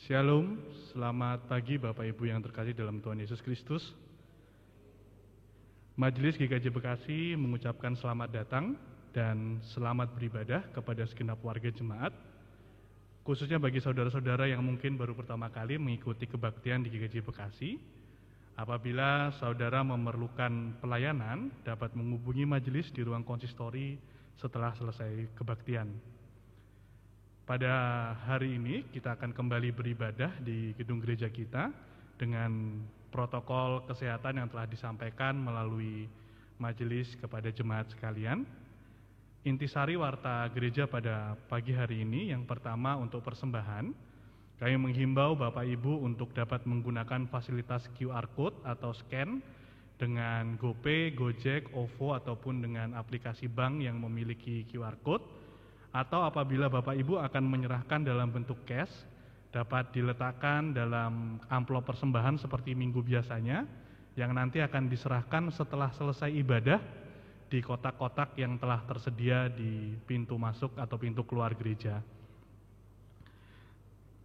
Shalom, selamat pagi Bapak Ibu yang terkasih dalam Tuhan Yesus Kristus. Majelis GKJ Bekasi mengucapkan selamat datang dan selamat beribadah kepada segenap warga jemaat, khususnya bagi saudara-saudara yang mungkin baru pertama kali mengikuti kebaktian di GKJ Bekasi. Apabila saudara memerlukan pelayanan, dapat menghubungi majelis di ruang konsistori setelah selesai kebaktian. Pada hari ini kita akan kembali beribadah di gedung gereja kita dengan protokol kesehatan yang telah disampaikan melalui majelis kepada jemaat sekalian. Intisari warta gereja pada pagi hari ini yang pertama untuk persembahan, kami menghimbau Bapak Ibu untuk dapat menggunakan fasilitas QR Code atau scan dengan GoPay, Gojek, OVO ataupun dengan aplikasi bank yang memiliki QR Code. Atau apabila Bapak Ibu akan menyerahkan dalam bentuk cash, dapat diletakkan dalam amplop persembahan seperti minggu biasanya, yang nanti akan diserahkan setelah selesai ibadah di kotak-kotak yang telah tersedia di pintu masuk atau pintu keluar gereja.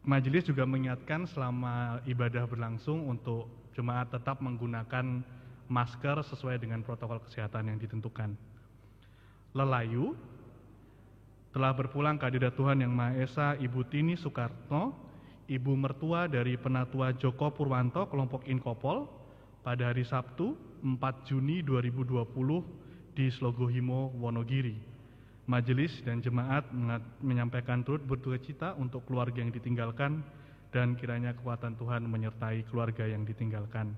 Majelis juga mengingatkan selama ibadah berlangsung untuk jemaat tetap menggunakan masker sesuai dengan protokol kesehatan yang ditentukan. Lelayu telah berpulang ke hadirat Tuhan Yang Maha Esa Ibu Tini Soekarno, ibu mertua dari Penatua Joko Purwanto kelompok Inkopol pada hari Sabtu 4 Juni 2020 di Slogohimo, Wonogiri. Majelis dan jemaat menyampaikan turut berduka cita untuk keluarga yang ditinggalkan dan kiranya kekuatan Tuhan menyertai keluarga yang ditinggalkan.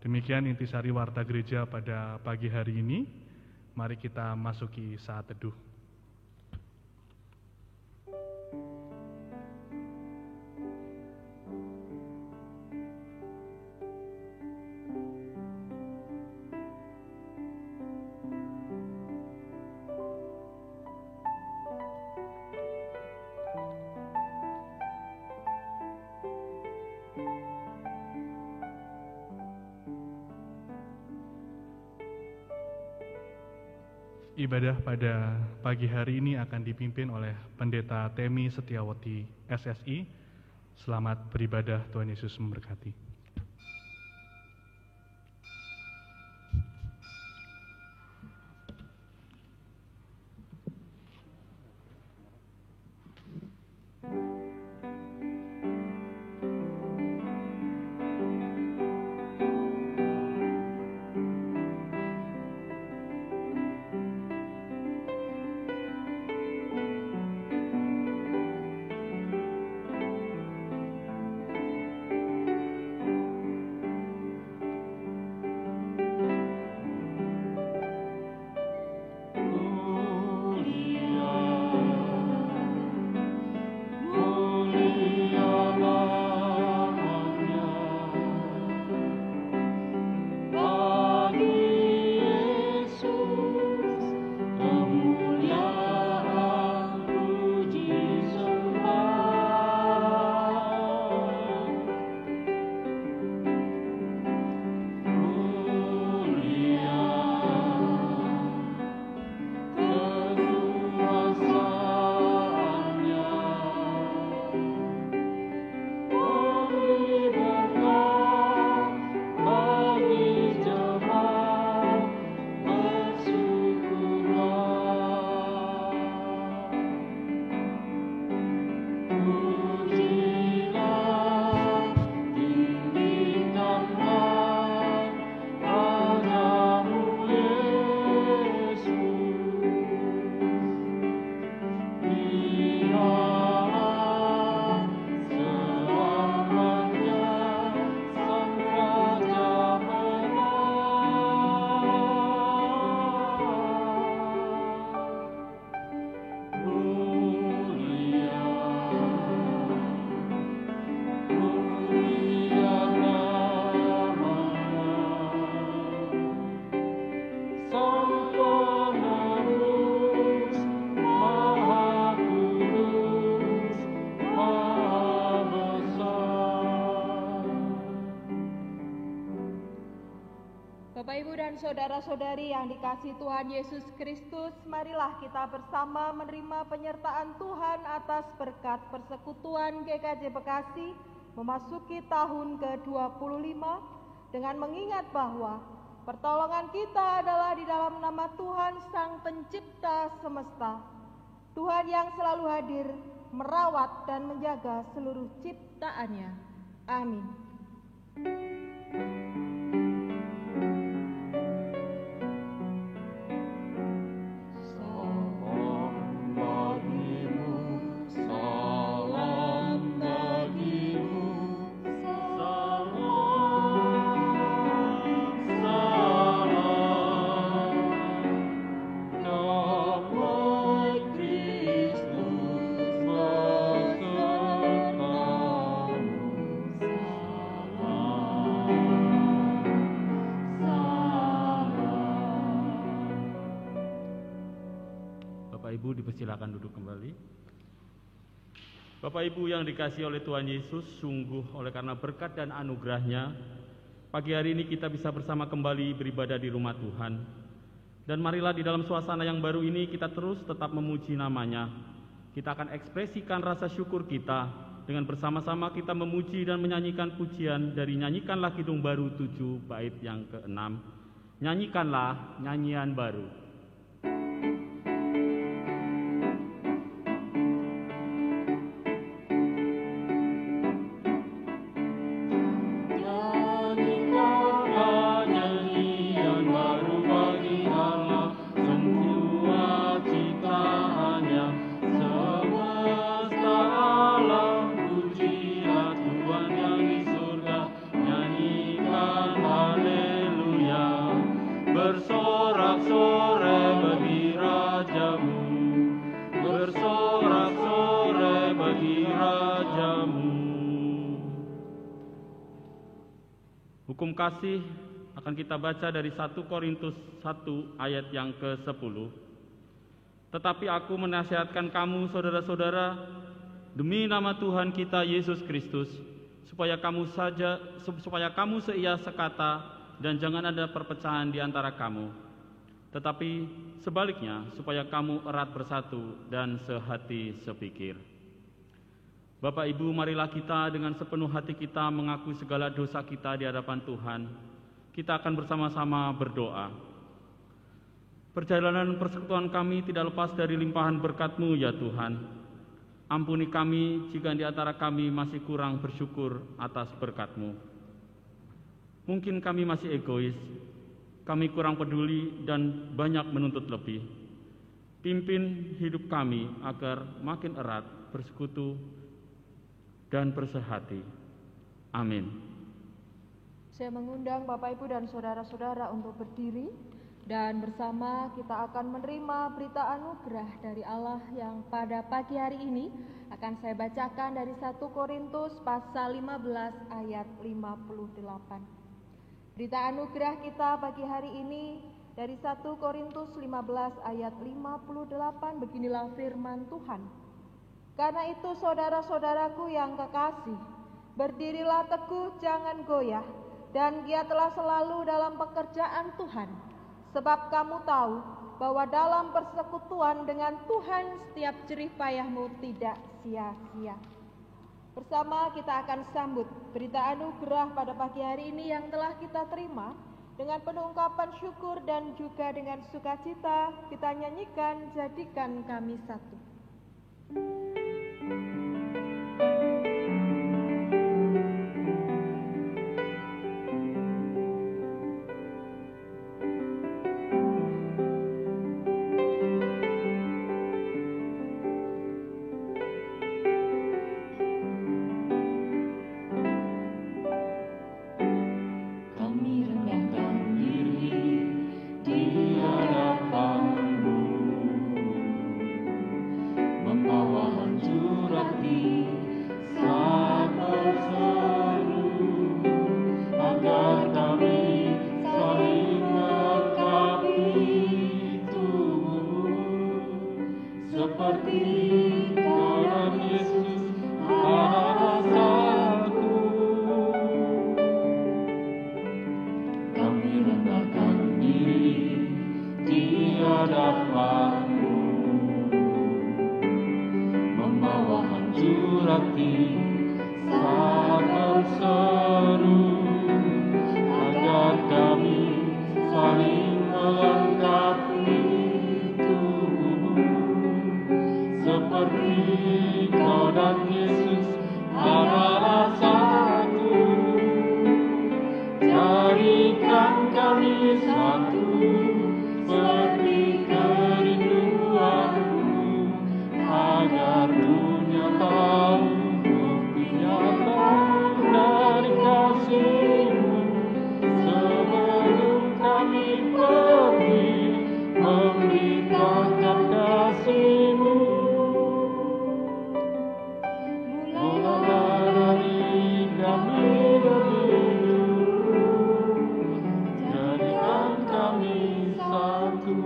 Demikian intisari warta gereja pada pagi hari ini. Mari kita masuki saat teduh. Ibadah pada pagi hari ini akan dipimpin oleh Pendeta Temi Setiawati SSI. Selamat beribadah, Tuhan Yesus memberkati. Bapak, Ibu, dan saudara-saudari yang dikasihi Tuhan Yesus Kristus, marilah kita bersama menerima penyertaan Tuhan atas berkat persekutuan GKJ Bekasi memasuki tahun ke-25 dengan mengingat bahwa pertolongan kita adalah di dalam nama Tuhan Sang Pencipta Semesta. Tuhan yang selalu hadir, merawat dan menjaga seluruh ciptaannya. Amin. Silakan duduk kembali. Bapak Ibu yang dikasihi oleh Tuhan Yesus, sungguh oleh karena berkat dan anugerah-Nya, pagi hari ini kita bisa bersama kembali beribadah di rumah Tuhan. Dan marilah di dalam suasana yang baru ini kita terus tetap memuji nama-Nya. Kita akan ekspresikan rasa syukur kita dengan bersama-sama kita memuji dan menyanyikan pujian dari Nyanyikanlah Kidung Baru 7 bait yang ke-6. Nyanyikanlah nyanyian baru. Hukum kasih akan kita baca dari 1 Korintus 1 ayat yang ke-10. Tetapi aku menasihatkan kamu saudara-saudara demi nama Tuhan kita Yesus Kristus supaya kamu seia sekata dan jangan ada perpecahan di antara kamu. Tetapi sebaliknya supaya kamu erat bersatu dan sehati sepikir. Bapak Ibu, marilah kita dengan sepenuh hati kita mengakui segala dosa kita di hadapan Tuhan. Kita akan bersama-sama berdoa. Perjalanan persekutuan kami tidak lepas dari limpahan berkat-Mu ya Tuhan. Ampuni kami jika di antara kami masih kurang bersyukur atas berkat-Mu. Mungkin kami masih egois, kami kurang peduli dan banyak menuntut lebih. Pimpin hidup kami agar makin erat bersekutu dan bersehati. Amin. Saya mengundang Bapak, Ibu, dan saudara-saudara untuk berdiri dan bersama kita akan menerima berita anugerah dari Allah yang pada pagi hari ini akan saya bacakan dari 1 Korintus pasal 15 ayat 58. Berita anugerah kita pagi hari ini dari 1 Korintus 15 ayat 58, beginilah firman Tuhan. Karena itu saudara-saudaraku yang kekasih, berdirilah teguh, jangan goyah, dan giatlah selalu dalam pekerjaan Tuhan. Sebab kamu tahu bahwa dalam persekutuan dengan Tuhan setiap jerih payahmu tidak sia-sia. Bersama kita akan sambut berita anugerah pada pagi hari ini yang telah kita terima dengan penuh ungkapan syukur dan juga dengan sukacita kita nyanyikan Jadikan Kami Satu. Membawa jadikan kami satu seperti kerinduanmu, agar dunia tahu bukti nyata dari kasih-Mu. Sebelum kami pergi memberitakan kasih-Mu, mulailah dari kami lebih dulu, jadikan kami satu.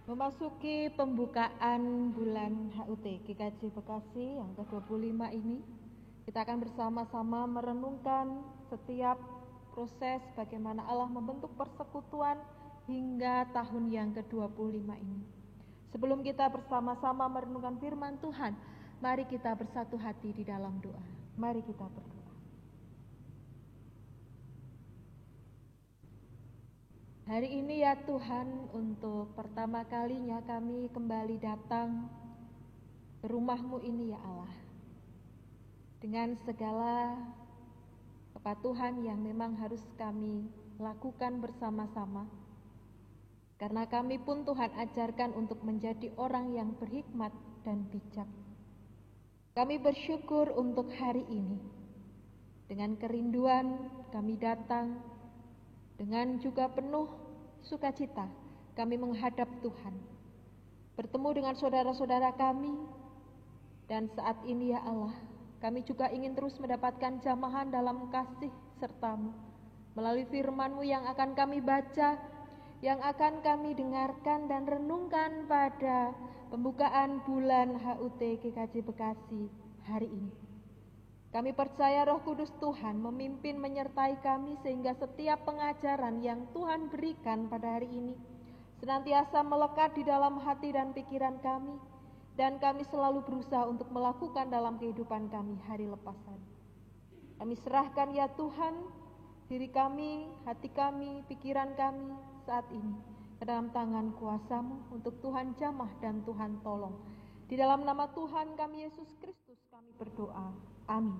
Memasuki pembukaan bulan HUT GKJ Bekasi yang ke-25 ini, kita akan bersama-sama merenungkan setiap proses bagaimana Allah membentuk persekutuan hingga tahun yang ke-25 ini. Sebelum kita bersama-sama merenungkan firman Tuhan, mari kita bersatu hati di dalam doa. Mari kita berdoa. Hari ini ya Tuhan, untuk pertama kalinya kami kembali datang ke rumah-Mu ini ya Allah. Dengan segala kepatuhan yang memang harus kami lakukan bersama-sama. Karena kami pun Tuhan ajarkan untuk menjadi orang yang berhikmat dan bijak. Kami bersyukur untuk hari ini. Dengan kerinduan kami datang, dengan juga penuh sukacita kami menghadap Tuhan. Bertemu dengan saudara-saudara kami, dan saat ini ya Allah, kami juga ingin terus mendapatkan jamahan dalam kasih serta-Mu. Melalui firman-Mu yang akan kami baca, yang akan kami dengarkan dan renungkan pada pembukaan bulan HUT GKJ Bekasi hari ini. Kami percaya Roh Kudus Tuhan memimpin menyertai kami sehingga setiap pengajaran yang Tuhan berikan pada hari ini senantiasa melekat di dalam hati dan pikiran kami, dan kami selalu berusaha untuk melakukan dalam kehidupan kami hari lepas hari. Kami serahkan ya Tuhan diri kami, hati kami, pikiran kami saat ini ke dalam tangan kuasa-Mu untuk Tuhan jamah dan Tuhan tolong. Di dalam nama Tuhan kami Yesus Kristus kami berdoa. Amin.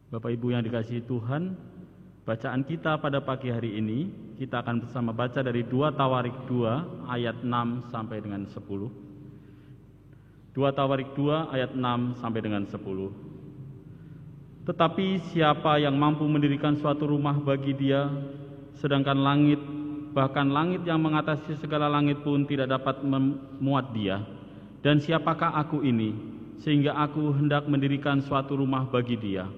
Bapak Ibu yang dikasihi Tuhan, bacaan kita pada pagi hari ini, kita akan bersama baca dari 2 Tawarik 2 ayat 6 sampai dengan 10. 2 Tawarik 2 ayat 6 sampai dengan 10. Tetapi siapa yang mampu mendirikan suatu rumah bagi dia, sedangkan langit, bahkan langit yang mengatasi segala langit pun tidak dapat memuat dia, dan siapakah aku ini, sehingga aku hendak mendirikan suatu rumah bagi dia,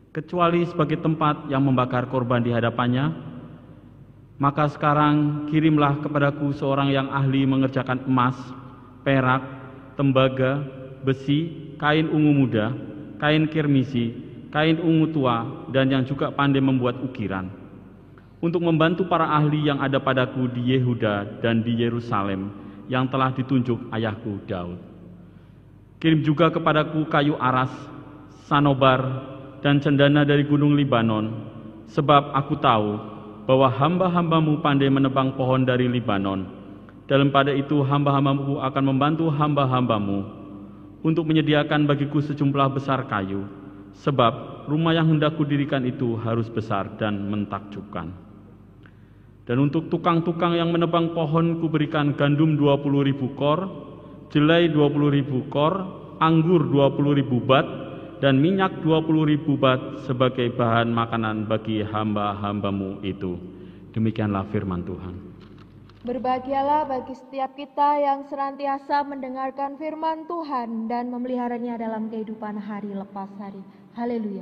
kecuali sebagai tempat yang membakar korban di hadapannya? Maka sekarang kirimlah kepadaku seorang yang ahli mengerjakan emas, perak, tembaga, besi, kain ungu muda, kain kirmisi, kain ungu tua, dan yang juga pandai membuat ukiran, untuk membantu para ahli yang ada padaku di Yehuda dan di Yerusalem, yang telah ditunjuk ayahku Daud. Kirim juga kepadaku kayu aras, sanobar, dan cendana dari gunung Libanon, sebab aku tahu bahwa hamba-hambamu pandai menebang pohon dari Libanon. Dalam pada itu hamba-hambamu akan membantu hamba-hambamu untuk menyediakan bagiku sejumlah besar kayu, sebab rumah yang hendak kudirikan itu harus besar dan mentakjubkan. Dan untuk tukang-tukang yang menebang pohon kuberikan gandum 20.000 kor, jelai 20.000 kor, anggur 20.000 bat, dan minyak 20.000 bat sebagai bahan makanan bagi hamba-hambamu itu. Demikianlah firman Tuhan. Berbahagialah bagi setiap kita yang senantiasa mendengarkan firman Tuhan dan memeliharanya dalam kehidupan hari lepas hari. Haleluya.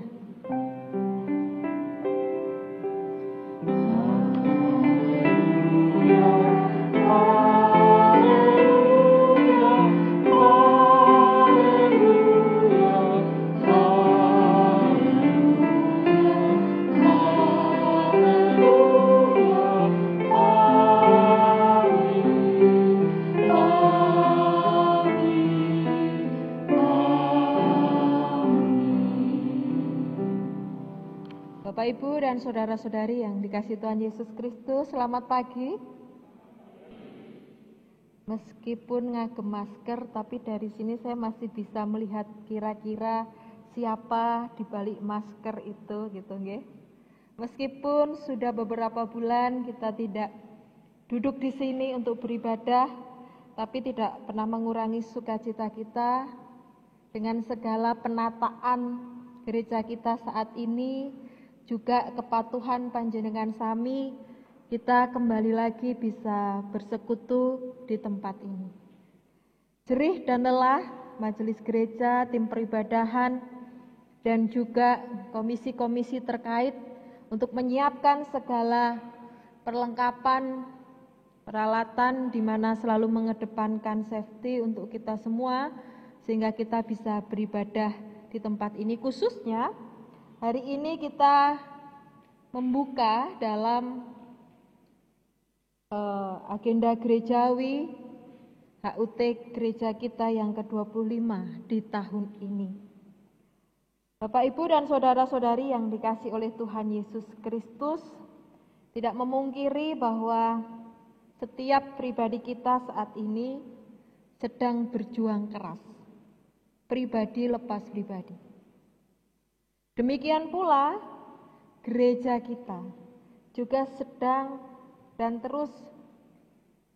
Bapak, Ibu, dan saudara-saudari yang dikasihi Tuhan Yesus Kristus, selamat pagi. Meskipun ngagem masker, tapi dari sini saya masih bisa melihat kira-kira siapa di balik masker itu, gitu, nggih. Meskipun sudah beberapa bulan kita tidak duduk di sini untuk beribadah, tapi tidak pernah mengurangi sukacita kita dengan segala penataan gereja kita saat ini, juga kepatuhan panjenengan sami, kita kembali lagi bisa bersekutu di tempat ini. Jerih dan lelah majelis gereja, tim peribadahan, dan juga komisi-komisi terkait untuk menyiapkan segala perlengkapan, peralatan di mana selalu mengedepankan safety untuk kita semua, sehingga kita bisa beribadah di tempat ini. Khususnya hari ini kita membuka dalam agenda gerejawi HUT gereja kita yang ke-25 di tahun ini. Bapak, Ibu, dan saudara-saudari yang dikasihi oleh Tuhan Yesus Kristus, tidak memungkiri bahwa setiap pribadi kita saat ini sedang berjuang keras, pribadi lepas pribadi. Demikian pula gereja kita juga sedang dan terus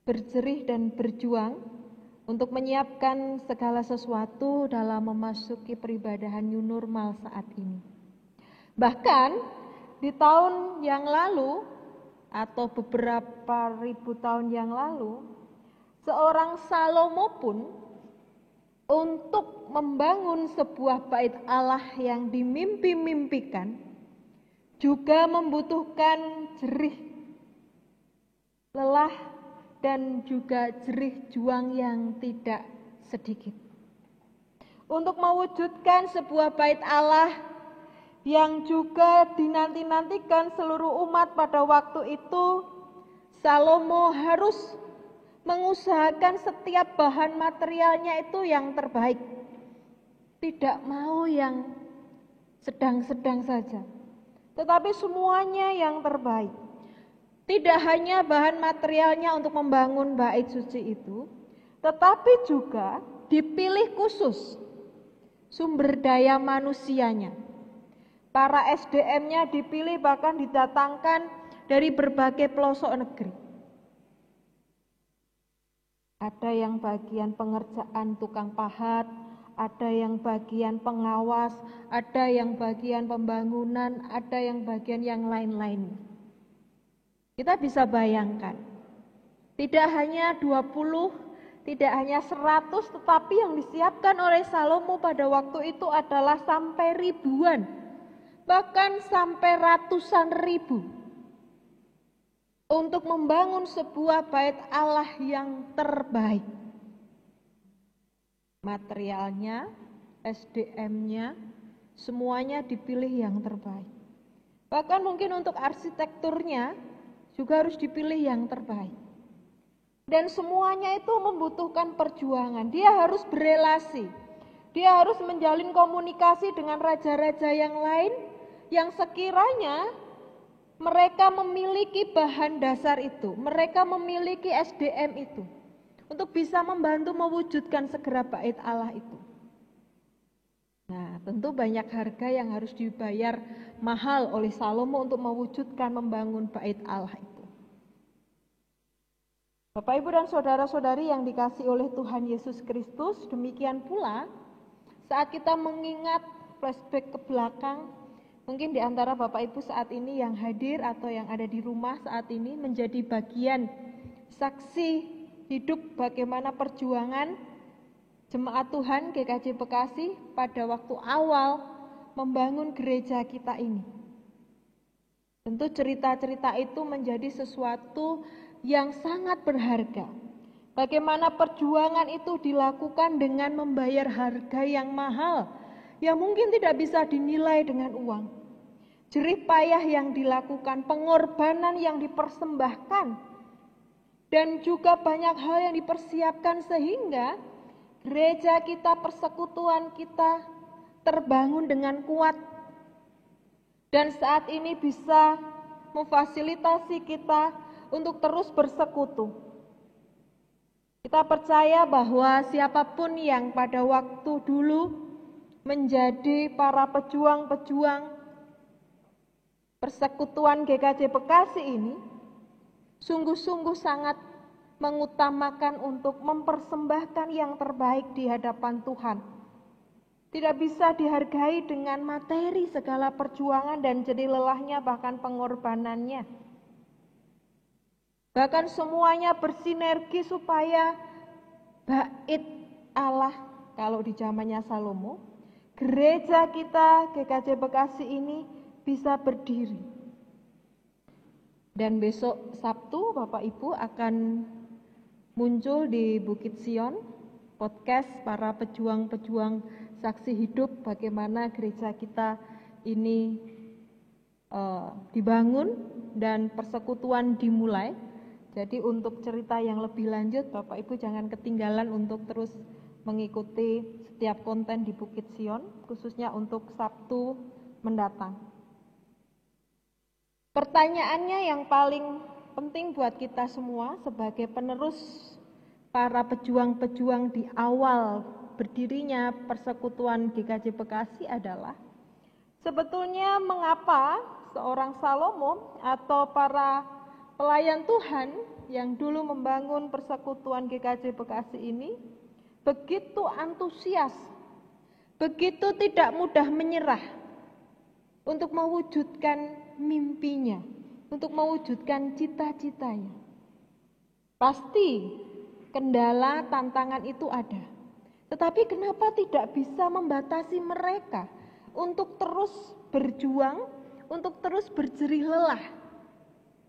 berjerih dan berjuang untuk menyiapkan segala sesuatu dalam memasuki peribadahan new normal saat ini. Bahkan di tahun yang lalu atau beberapa ribu tahun yang lalu, seorang Salomo pun untuk membangun sebuah bait Allah yang dimimpi-mimpikan juga membutuhkan jerih, lelah, dan juga jerih juang yang tidak sedikit. Untuk mewujudkan sebuah bait Allah yang juga dinanti-nantikan seluruh umat pada waktu itu, Salomo harus mengusahakan setiap bahan materialnya itu yang terbaik. Tidak mau yang sedang-sedang saja, tetapi semuanya yang terbaik. Tidak hanya bahan materialnya untuk membangun bait suci itu, tetapi juga dipilih khusus sumber daya manusianya. Para SDM-nya dipilih, bahkan didatangkan dari berbagai pelosok negeri. Ada yang bagian pengerjaan tukang pahat, ada yang bagian pengawas, ada yang bagian pembangunan, ada yang bagian yang lain-lainnya. Kita bisa bayangkan, tidak hanya 20, tidak hanya 100, tetapi yang disiapkan oleh Salomo pada waktu itu adalah sampai ribuan, bahkan sampai ratusan ribu, untuk membangun sebuah bait Allah yang terbaik. Materialnya, SDM-nya, semuanya dipilih yang terbaik. Bahkan mungkin untuk arsitekturnya juga harus dipilih yang terbaik. Dan semuanya itu membutuhkan perjuangan. Dia harus berelasi. Dia harus menjalin komunikasi dengan raja-raja yang lain yang sekiranya mereka memiliki bahan dasar itu, mereka memiliki SDM itu, untuk bisa membantu mewujudkan segera bait Allah itu. Nah, tentu banyak harga yang harus dibayar mahal oleh Salomo untuk mewujudkan membangun bait Allah itu. Bapak, Ibu, dan saudara-saudari yang dikasihi oleh Tuhan Yesus Kristus, demikian pula saat kita mengingat flashback ke belakang, mungkin di antara Bapak Ibu saat ini yang hadir atau yang ada di rumah saat ini menjadi bagian saksi hidup bagaimana perjuangan Jemaat Tuhan GKJ Bekasi pada waktu awal membangun gereja kita ini. Tentu cerita-cerita itu menjadi sesuatu yang sangat berharga. Bagaimana perjuangan itu dilakukan dengan membayar harga yang mahal, yang mungkin tidak bisa dinilai dengan uang. Jerih payah yang dilakukan, pengorbanan yang dipersembahkan, dan juga banyak hal yang dipersiapkan sehingga gereja kita, persekutuan kita terbangun dengan kuat. Dan saat ini bisa memfasilitasi kita untuk terus bersekutu. Kita percaya bahwa siapapun yang pada waktu dulu menjadi para pejuang-pejuang persekutuan GKJ Bekasi ini sungguh-sungguh sangat mengutamakan untuk mempersembahkan yang terbaik di hadapan Tuhan. Tidak bisa dihargai dengan materi segala perjuangan dan jerih lelahnya bahkan pengorbanannya. Bahkan semuanya bersinergi supaya bait Allah, kalau di zamannya Salomo, gereja kita GKJ Bekasi ini bisa berdiri. Dan besok Sabtu Bapak Ibu akan muncul di Bukit Sion podcast para pejuang-pejuang saksi hidup bagaimana gereja kita ini dibangun dan persekutuan dimulai. Jadi untuk cerita yang lebih lanjut Bapak Ibu jangan ketinggalan untuk terus mengikuti setiap konten di Bukit Sion, khususnya untuk Sabtu mendatang. Pertanyaannya yang paling penting buat kita semua sebagai penerus para pejuang-pejuang di awal berdirinya persekutuan GKJ Bekasi adalah, sebetulnya mengapa seorang Salomo atau para pelayan Tuhan yang dulu membangun persekutuan GKJ Bekasi ini begitu antusias, begitu tidak mudah menyerah untuk mewujudkan mimpinya, untuk mewujudkan cita-citanya. Pasti kendala, tantangan itu ada. Tetapi kenapa tidak bisa membatasi mereka untuk terus berjuang, untuk terus berjerih lelah,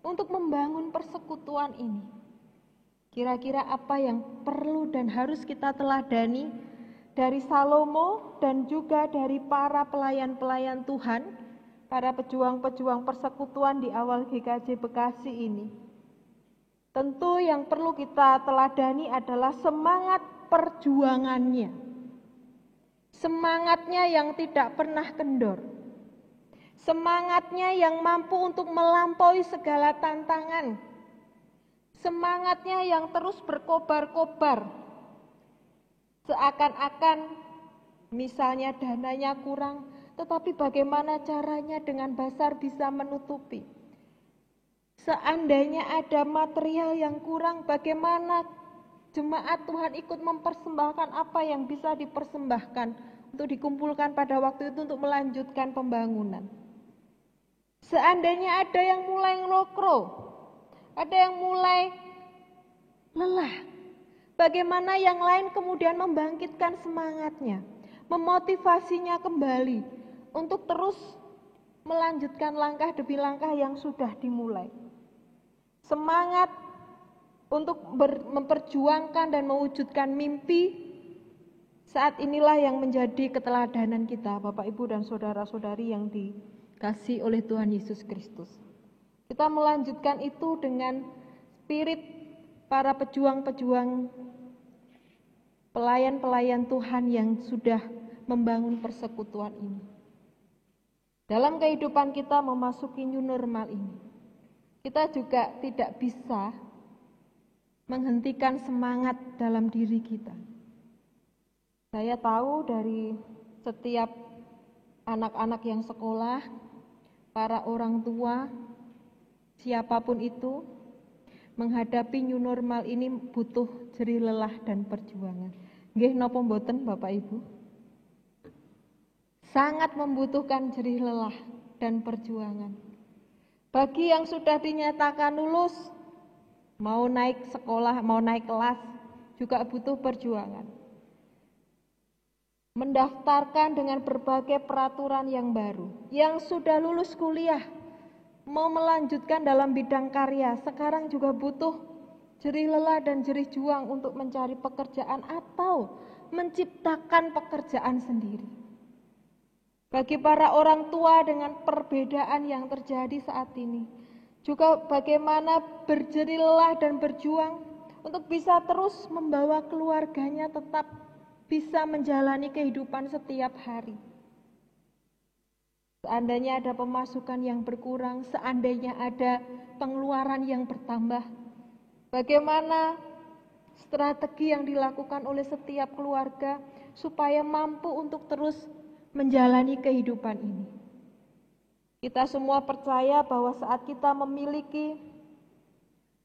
untuk membangun persekutuan ini? Kira-kira apa yang perlu dan harus kita teladani dari Salomo dan juga dari para pelayan-pelayan Tuhan, para pejuang-pejuang persekutuan di awal GKJ Bekasi ini? Tentu yang perlu kita teladani adalah semangat perjuangannya. Semangatnya yang tidak pernah kendor. Semangatnya yang mampu untuk melampaui segala tantangan. Semangatnya yang terus berkobar-kobar. Seakan-akan misalnya dananya kurang, tetapi bagaimana caranya dengan basar bisa menutupi. Seandainya ada material yang kurang, bagaimana jemaat Tuhan ikut mempersembahkan apa yang bisa dipersembahkan untuk dikumpulkan pada waktu itu untuk melanjutkan pembangunan. Seandainya ada yang mulai ngelokro, ada yang mulai lelah, bagaimana yang lain kemudian membangkitkan semangatnya, memotivasinya kembali untuk terus melanjutkan langkah demi langkah yang sudah dimulai. Semangat untuk memperjuangkan dan mewujudkan mimpi, saat inilah yang menjadi keteladanan kita, Bapak Ibu dan saudara-saudari yang dikasihi oleh Tuhan Yesus Kristus. Kita melanjutkan itu dengan spirit para pejuang-pejuang, pelayan-pelayan Tuhan yang sudah membangun persekutuan ini. Dalam kehidupan kita memasuki new normal ini, kita juga tidak bisa menghentikan semangat dalam diri kita. Saya tahu dari setiap anak-anak yang sekolah, para orang tua, siapapun itu, menghadapi new normal ini butuh jerih lelah dan perjuangan. Nggih napa mboten Bapak Ibu? Sangat membutuhkan jerih lelah dan perjuangan. Bagi yang sudah dinyatakan lulus, mau naik sekolah, mau naik kelas, juga butuh perjuangan. Mendaftarkan dengan berbagai peraturan yang baru. Yang sudah lulus kuliah, mau melanjutkan dalam bidang karya, sekarang juga butuh jerih lelah dan jerih juang untuk mencari pekerjaan atau menciptakan pekerjaan sendiri. Bagi para orang tua dengan perbedaan yang terjadi saat ini, juga bagaimana berjerih lelah dan berjuang untuk bisa terus membawa keluarganya tetap bisa menjalani kehidupan setiap hari. Seandainya ada pemasukan yang berkurang, seandainya ada pengeluaran yang bertambah, bagaimana strategi yang dilakukan oleh setiap keluarga supaya mampu untuk terus menjalani kehidupan ini. Kita semua percaya bahwa saat kita memiliki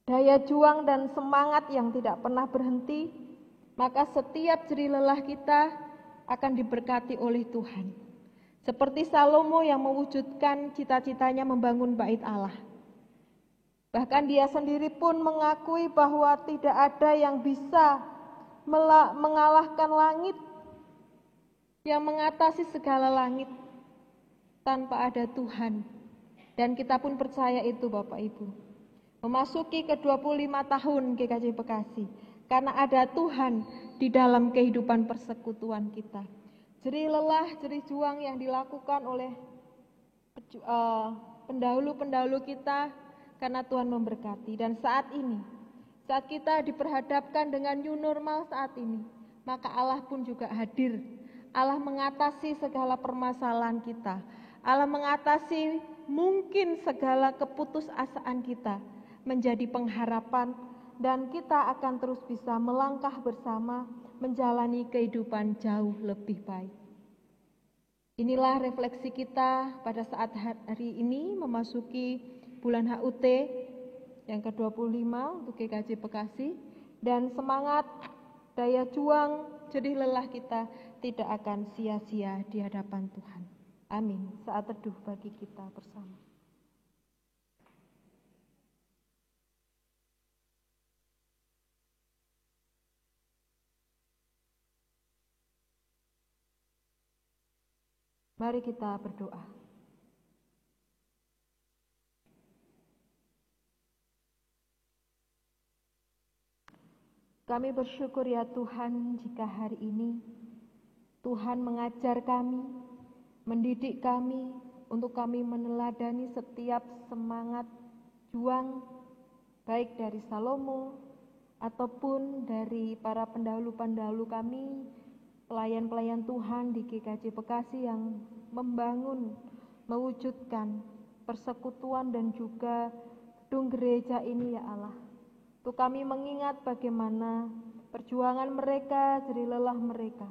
daya juang dan semangat yang tidak pernah berhenti, maka setiap jerih lelah kita akan diberkati oleh Tuhan. Seperti Salomo yang mewujudkan cita-citanya membangun bait Allah. Bahkan dia sendiri pun mengakui bahwa tidak ada yang bisa mengalahkan langit, yang mengatasi segala langit tanpa ada Tuhan. Dan kita pun percaya itu Bapak Ibu. Memasuki ke-25 tahun GKJ Bekasi, karena ada Tuhan di dalam kehidupan persekutuan kita. Jerih lelah, jerih juang yang dilakukan oleh pendahulu-pendahulu kita, karena Tuhan memberkati. Dan saat ini, saat kita diperhadapkan dengan new normal saat ini, maka Allah pun juga hadir. Allah mengatasi segala permasalahan kita. Allah mengatasi mungkin segala keputusasaan kita menjadi pengharapan, dan kita akan terus bisa melangkah bersama menjalani kehidupan jauh lebih baik. Inilah refleksi kita pada saat hari ini memasuki bulan HUT yang ke-25 untuk GKJ Bekasi, dan semangat, daya juang, jerih lelah kita tidak akan sia-sia di hadapan Tuhan. Amin. Saat teduh bagi kita bersama. Mari kita berdoa. Kami bersyukur ya Tuhan jika hari ini Tuhan mengajar kami, mendidik kami untuk kami meneladani setiap semangat juang baik dari Salomo ataupun dari para pendahulu-pendahulu kami, pelayan-pelayan Tuhan di GKJ Bekasi yang membangun, mewujudkan persekutuan dan juga gedung gereja ini ya Allah. Untuk kami mengingat bagaimana perjuangan mereka, jerih lelah mereka.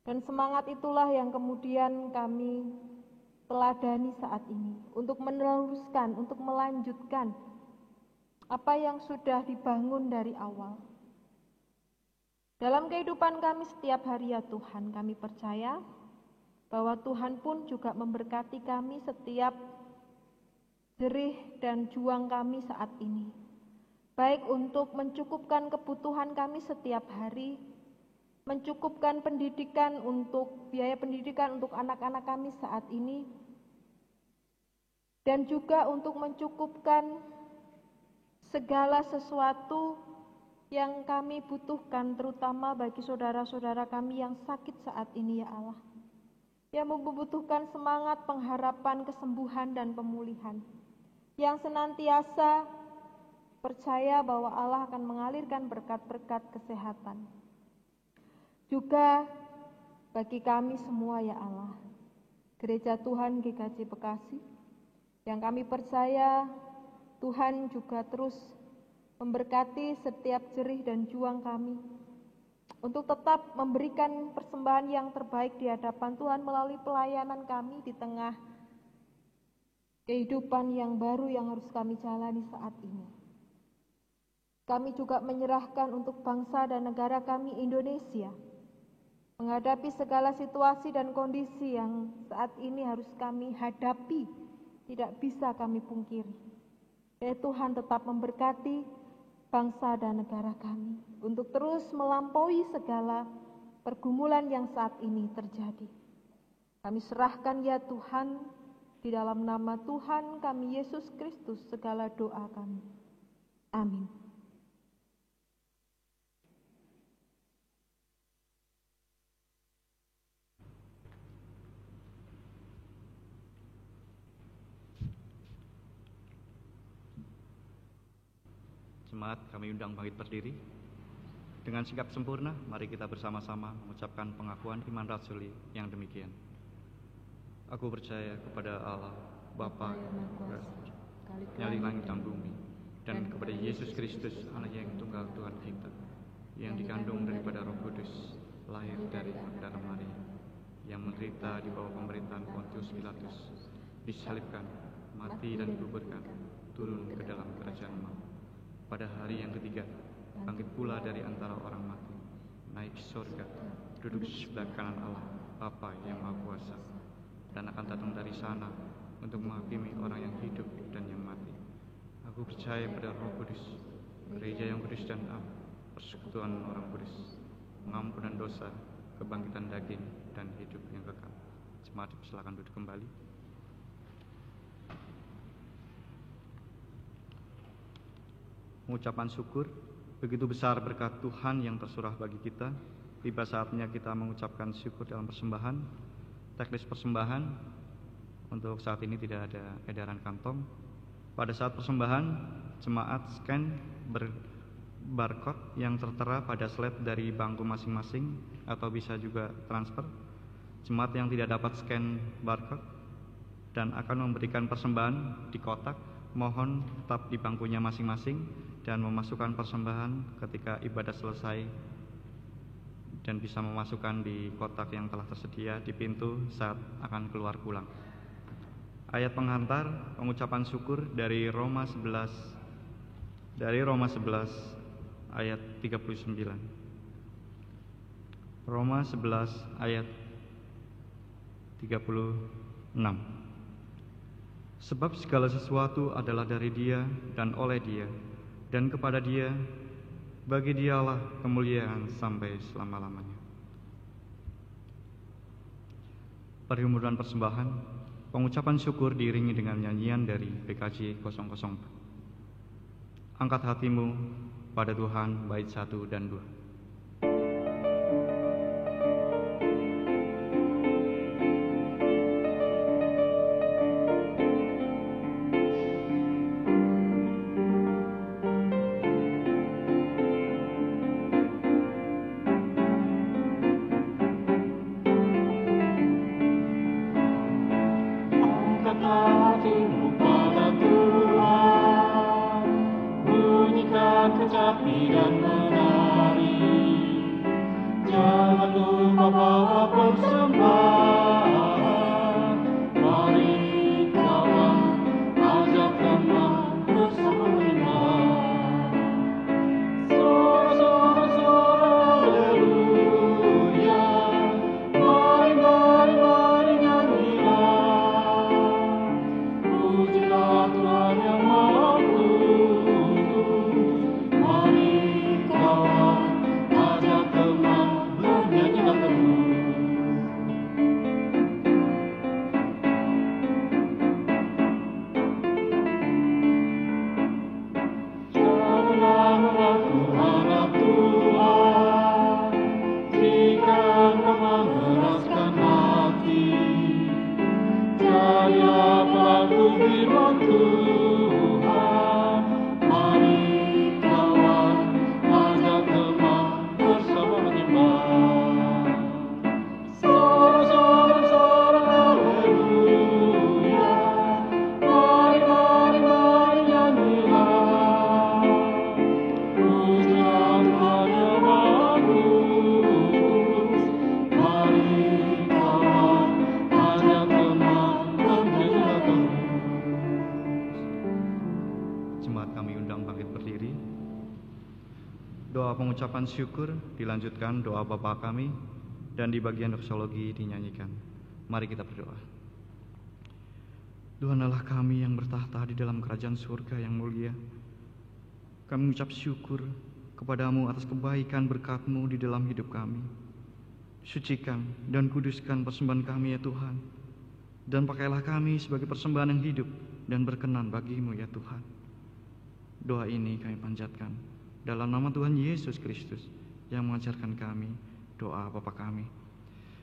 Dan semangat itulah yang kemudian kami teladani saat ini untuk meneruskan, untuk melanjutkan apa yang sudah dibangun dari awal. Dalam kehidupan kami setiap hari ya Tuhan, kami percaya bahwa Tuhan pun juga memberkati kami setiap jerih dan juang kami saat ini. Baik untuk mencukupkan kebutuhan kami setiap hari, mencukupkan pendidikan untuk biaya pendidikan untuk anak-anak kami saat ini, dan juga untuk mencukupkan segala sesuatu yang kami butuhkan, terutama bagi saudara-saudara kami yang sakit saat ini ya Allah, yang membutuhkan semangat, pengharapan, kesembuhan, dan pemulihan, yang senantiasa percaya bahwa Allah akan mengalirkan berkat-berkat kesehatan. Juga bagi kami semua ya Allah, Gereja Tuhan GKJ Bekasi, yang kami percaya Tuhan juga terus memberkati setiap jerih dan juang kami untuk tetap memberikan persembahan yang terbaik di hadapan Tuhan melalui pelayanan kami di tengah kehidupan yang baru yang harus kami jalani saat ini. Kami juga menyerahkan untuk bangsa dan negara kami Indonesia, menghadapi segala situasi dan kondisi yang saat ini harus kami hadapi, tidak bisa kami pungkiri. Ya Tuhan tetap memberkati bangsa dan negara kami untuk terus melampaui segala pergumulan yang saat ini terjadi. Kami serahkan ya Tuhan, di dalam nama Tuhan kami Yesus Kristus segala doa kami. Amin. Jemaat kami undang bangkit berdiri. Dengan sikap sempurna, mari kita bersama-sama mengucapkan pengakuan iman rasuli yang demikian. Aku percaya kepada Allah, Bapa, Nyali langit dan bumi, dan kepada Yesus Kristus, anak yang tunggal Tuhan kita, yang dikandung daripada Roh Kudus, lahir dari Magdala Maria, yang menderita di bawah pemerintahan Pontius Pilatus, disalibkan, mati dan dikuburkan, turun ke dalam kerajaan maut. Pada hari yang ketiga, bangkit pula dari antara orang mati, naik ke surga, duduk di sebelah kanan Allah, Bapa yang Maha Kuasa, dan akan datang dari sana untuk menghakimi orang yang hidup dan yang mati. Aku percaya pada Roh Kudus, gereja yang kudus dan am, persekutuan orang kudus, pengampunan dosa, kebangkitan daging, dan hidup yang kekal. Jemaat silakan duduk kembali. Mengucapkan syukur, begitu besar berkat Tuhan yang tersurah bagi kita. Tiba saatnya kita mengucapkan syukur dalam persembahan. Teknis persembahan untuk saat ini tidak ada edaran kantong. Pada saat persembahan, jemaat scan barcode yang tertera pada slab dari bangku masing-masing atau bisa juga transfer. Jemaat yang tidak dapat scan barcode dan akan memberikan persembahan di kotak, mohon tetap di bangkunya masing-masing dan memasukkan persembahan ketika ibadah selesai dan bisa memasukkan di kotak yang telah tersedia di pintu saat akan keluar pulang. Ayat penghantar pengucapan syukur dari Roma 11 ayat 39. Roma 11 ayat 36. Sebab segala sesuatu adalah dari Dia dan oleh Dia dan kepada Dia, bagi Dialah kemuliaan sampai selama-lamanya. Perhimpunan persembahan, pengucapan syukur diiringi dengan nyanyian dari PKJ 004. Angkat hatimu pada Tuhan, bait 1 dan 2. Kecapi dan menari, jangan lupa bawa persembahan. Mari kawan, ajak teman bersama menyembah. Sorak-sorak haleluya, mari nyanyilah. Pujilah Tuhan yang Maha pengucapan syukur dilanjutkan doa Bapa kami dan di bagian doksologi dinyanyikan. Mari kita berdoa. Tuhan Allah kami yang bertahta di dalam kerajaan surga yang mulia, kami mengucap syukur kepadamu atas kebaikan berkat-Mu di dalam hidup kami. Sucikan dan kuduskan persembahan kami ya Tuhan, dan pakailah kami sebagai persembahan yang hidup dan berkenan bagi-Mu ya Tuhan. Doa ini kami panjatkan dalam nama Tuhan Yesus Kristus yang mengajarkan kami doa Bapa kami.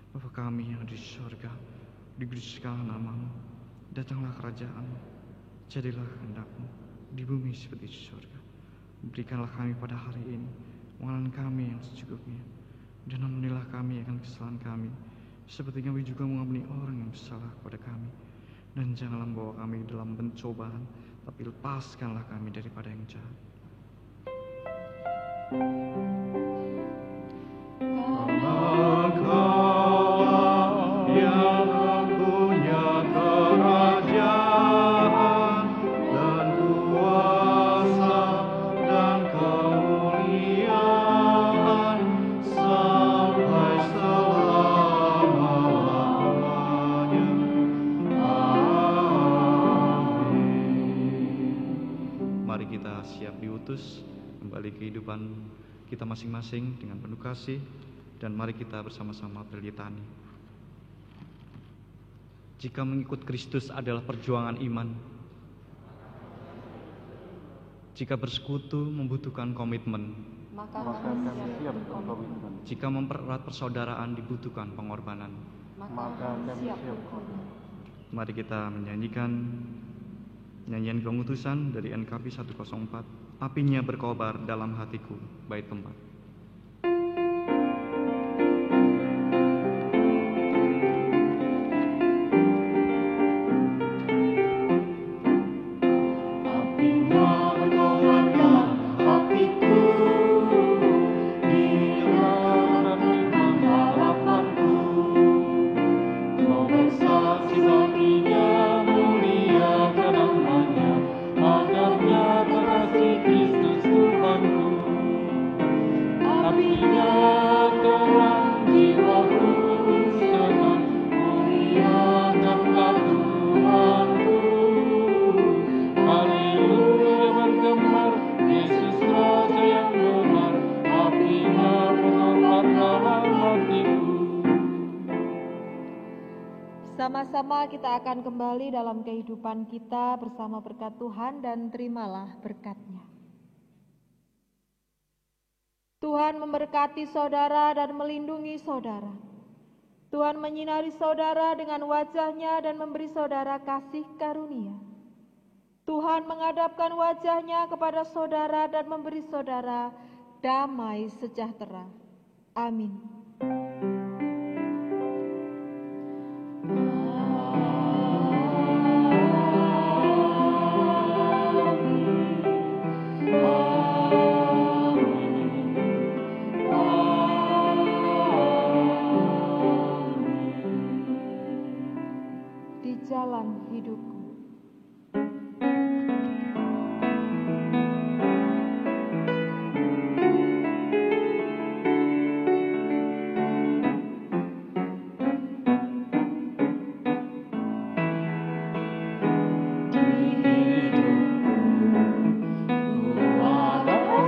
Bapa kami yang di surga, dikuduskanlah nama-Mu, datanglah kerajaan-Mu, jadilah kehendak-Mu di bumi seperti di surga. Berikanlah kami pada hari ini makanan kami yang secukupnya, dan ampunilah kami akan kesalahan kami, seperti kami juga mengampuni orang yang bersalah kepada kami. Dan janganlah membawa kami dalam pencobaan, tapi lepaskanlah kami daripada yang jahat. Engkau yang punya kerajaan dan kuasa dan kemuliaan sampai selama-lamanya. Amin. Mari kita siap diutus kembali kehidupan kita masing-masing dengan penuh kasih, dan mari kita bersama-sama berlitani. Jika mengikut Kristus adalah perjuangan iman, jika bersekutu membutuhkan komitmen, Maka Maka kami kami siap berkomitmen. jika mempererat persaudaraan dibutuhkan pengorbanan. Maka kami siap berkomitmen. Mari kita menyanyikan nyanyian pengutusan dari NKB 104, Apinya Berkobar Dalam Hatiku, bait keempat. Apinya berkobar dalam hatiku, Dia firman harapanku. Kau bersaksi baginya, muliakan namanya, agar nyata kasih Kristus Tuhanku. Apinya terang jiwaku, senang muliakanlah Tuhanku. Haleluya bergema, Yesus Raja yang benar, apinya berkobar dalam hatiku. Sama-sama kita akan kembali dalam kehidupan kita bersama berkat Tuhan, dan terimalah berkat-Nya. Tuhan memberkati saudara dan melindungi saudara. Tuhan menyinari saudara dengan wajah-Nya dan memberi saudara kasih karunia. Tuhan menghadapkan wajah-Nya kepada saudara dan memberi saudara damai sejahtera. Amin. Di jalan hidupku.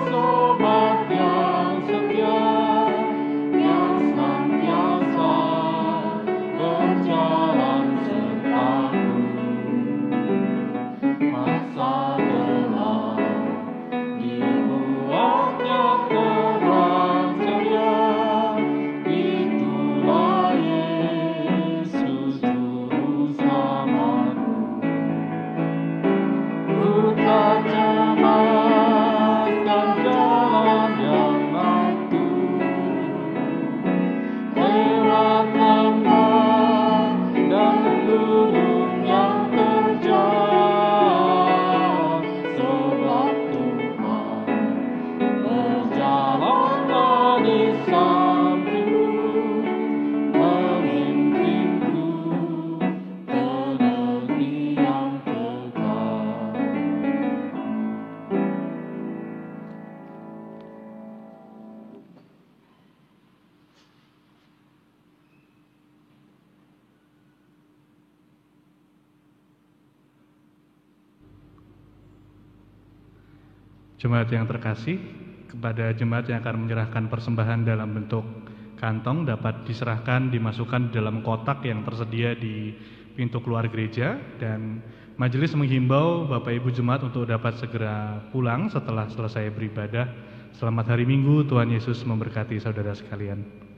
Sobat yang setia, yang senantiasa berjalan sertaku. Masa depan dibuatnya terang ceria, itulah Yesus Juru Selamatku. Ku tak cemaskan jalan yang batu, lewat lembah dan gunung yang terjal. Sebab Tuhan berjalanlah di sampingku, memimpinku ke negeri yang kekal. Jemaat yang terkasih, kepada jemaat yang akan menyerahkan persembahan dalam bentuk kantong dapat diserahkan, dimasukkan di dalam kotak yang tersedia di pintu keluar gereja, dan majelis menghimbau Bapak Ibu jemaat untuk dapat segera pulang setelah selesai beribadah. Selamat hari Minggu, Tuhan Yesus memberkati saudara sekalian.